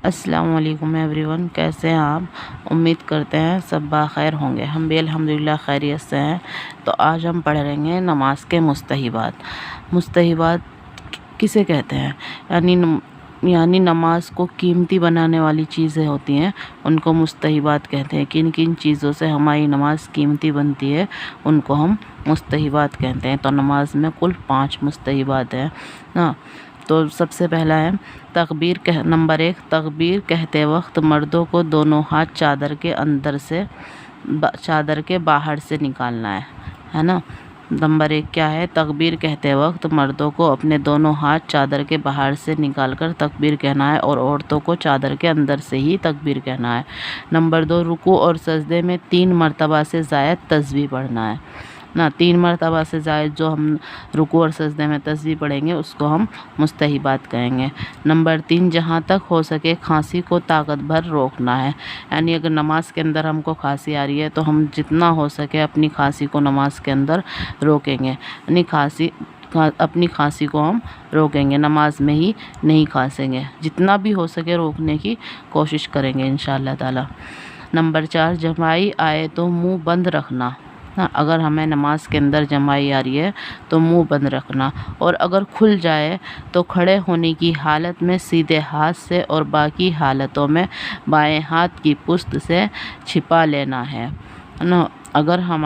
السلام علیکم every one, کیسے ہیں آپ؟ امید کرتے ہیں سب بخیر ہوں گے۔ ہم بھی الحمدللہ خیریت سے ہیں۔ تو آج ہم پڑھ رہے ہیں نماز کے مستحبات کسے کہتے ہیں؟ یعنی نماز کو قیمتی بنانے والی چیزیں ہوتی ہیں، ان کو مستحبات کہتے ہیں۔ کن کن چیزوں سے ہماری نماز قیمتی بنتی ہے ان کو ہم مستحبات کہتے ہیں۔ تو نماز میں کل 5 مستحبات ہیں نا۔ تو سب سے پہلا ہے نمبر 1، تکبیر کہتے وقت مردوں کو دونوں ہاتھ چادر کے باہر سے نکالنا ہے نا۔ نمبر 1 کیا ہے؟ تکبیر کہتے وقت مردوں کو اپنے دونوں ہاتھ چادر کے باہر سے نکال کر تکبیر کہنا ہے، اور عورتوں کو چادر کے اندر سے ہی تکبیر کہنا ہے۔ نمبر 2، رکوع اور سجدے میں 3 مرتبہ سے زائد تسبیح پڑھنا ہے نا۔ 3 مرتبہ سے زائد جو ہم رکوع اور سجدے میں تسبیح پڑھیں گے اس کو ہم مستحبات کہیں گے۔ نمبر 3، جہاں تک ہو سکے کھانسی کو طاقت بھر روکنا ہے، یعنی اگر نماز کے اندر ہم کو کھانسی آ رہی ہے تو ہم جتنا ہو سکے اپنی کھانسی کو نماز کے اندر روکیں گے، یعنی اپنی کھانسی کو ہم روکیں گے، نماز میں ہی نہیں کھانسیں گے، جتنا بھی ہو سکے روکنے کی کوشش کریں گے انشاءاللہ تعالی۔ نمبر 4، جماعی آئے تو منہ بند رکھنا، اگر ہمیں نماز کے اندر جماعی آ رہی ہے تو منہ بند رکھنا، اور اگر کھل جائے تو کھڑے ہونے کی حالت میں سیدھے ہاتھ سے اور باقی حالتوں میں بائیں ہاتھ کی پشت سے چھپا لینا ہے نا۔ اگر ہم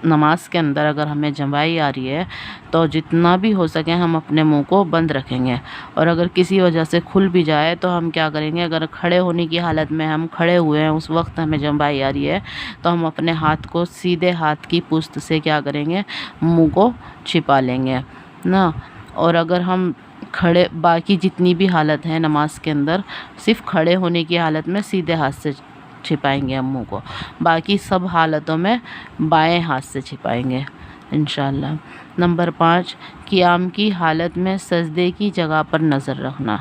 نماز کے اندر اگر ہمیں جماعی آ رہی ہے تو جتنا بھی ہو سکے ہم اپنے منہ کو بند رکھیں گے، اور اگر کسی وجہ سے کھل بھی جائے تو ہم کیا کریں گے؟ اگر کھڑے ہونے کی حالت میں ہم کھڑے ہوئے ہیں، اس وقت ہمیں جماعی آ رہی ہے تو ہم اپنے ہاتھ کو سیدھے ہاتھ کی پشت سے کیا کریں گے؟ منہ کو چھپا لیں گے نا۔ اور اگر ہم باقی جتنی بھی حالت ہے نماز کے اندر، صرف کھڑے ہونے کی حالت میں سیدھے ہاتھ سے چھپائیں گے ہم منہ کو، باقی سب حالتوں میں بائیں ہاتھ سے چھپائیں گے انشاءاللہ۔ نمبر 5، قیام کی حالت میں سجدے کی جگہ پر نظر رکھنا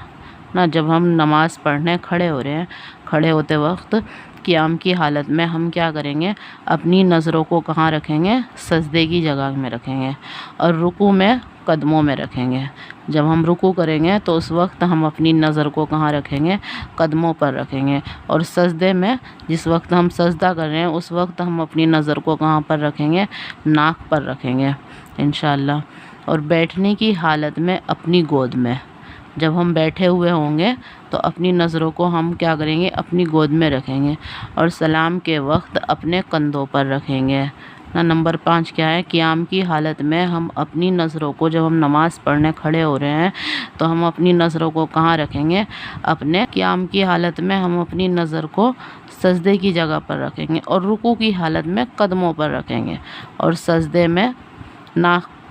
نا۔ جب ہم نماز پڑھنے کھڑے ہو رہے ہیں، کھڑے ہوتے وقت قیام کی حالت میں ہم کیا کریں گے؟ اپنی نظروں کو کہاں رکھیں گے؟ سجدے کی جگہ میں رکھیں گے، اور رکوع میں قدموں میں رکھیں گے۔ جب ہم رکوع کریں گے تو اس وقت ہم اپنی نظر کو کہاں رکھیں گے؟ قدموں پر رکھیں گے، اور سجدے میں جس وقت ہم سجدہ کر رہے ہیں اس وقت ہم اپنی نظر کو کہاں پر رکھیں گے؟ ناک پر رکھیں گے انشاءاللہ۔ اور بیٹھنے کی حالت میں اپنی گود میں، جب ہم بیٹھے ہوئے ہوں گے تو اپنی نظروں کو ہم کیا کریں گے؟ اپنی گود میں رکھیں گے، اور سلام کے وقت اپنے کندھوں پر رکھیں گے نا۔ نمبر 5 کیا ہے؟ قیام کی حالت میں ہم اپنی نظروں کو، جب ہم نماز پڑھنے کھڑے ہو رہے ہیں تو ہم اپنی نظروں کو کہاں رکھیں گے؟ قیام کی حالت میں ہم اپنی نظر کو سجدے کی جگہ پر رکھیں گے، اور رکوع کی حالت میں قدموں پر رکھیں گے، اور سجدے میں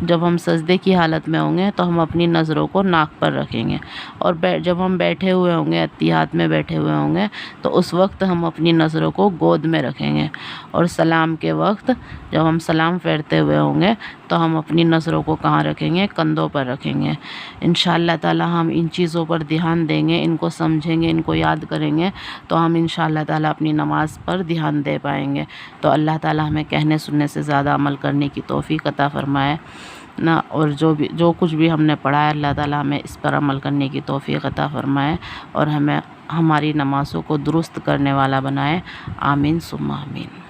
جب ہم سجدے کی حالت میں ہوں گے تو ہم اپنی نظروں کو ناک پر رکھیں گے، اور جب ہم بیٹھے ہوئے ہوں گے، اتحاد میں بیٹھے ہوئے ہوں گے تو اس وقت ہم اپنی نظروں کو گود میں رکھیں گے، اور سلام کے وقت جب ہم سلام پھیرتے ہوئے ہوں گے تو ہم اپنی نظروں کو کہاں رکھیں گے؟ کندھوں پر رکھیں گے انشاءاللہ تعالی۔ ہم ان چیزوں پر دھیان دیں گے، ان کو سمجھیں گے، ان کو یاد کریں گے تو ہم انشاءاللہ تعالی اپنی نماز پر دھیان دے پائیں گے۔ تو اللہ تعالی ہمیں کہنے سننے سے زیادہ عمل کرنے کی توفیق عطا فرمائے نا، اور جو کچھ بھی ہم نے پڑھا ہے اللہ تعالی ہمیں اس پر عمل کرنے کی توفیق عطا فرمائے، اور ہمیں ہماری نمازوں کو درست کرنے والا بنائے، آمین ثم آمین۔